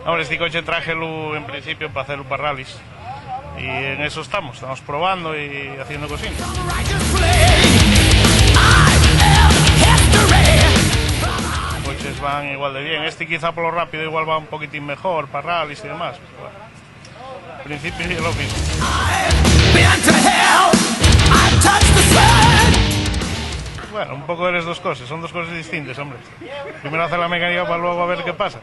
Hombre, este coche trajelo en principio para hacerlo para rallies. Y en eso estamos probando y haciendo cosillas. Los coches van igual de bien. Este quizá por lo rápido igual va un poquitín mejor para rallies y demás. Pero bueno, en principio es lo mismo. Bueno, un poco de las dos cosas, son dos cosas distintas, hombre. Primero hacer la mecánica para luego a ver qué pasa.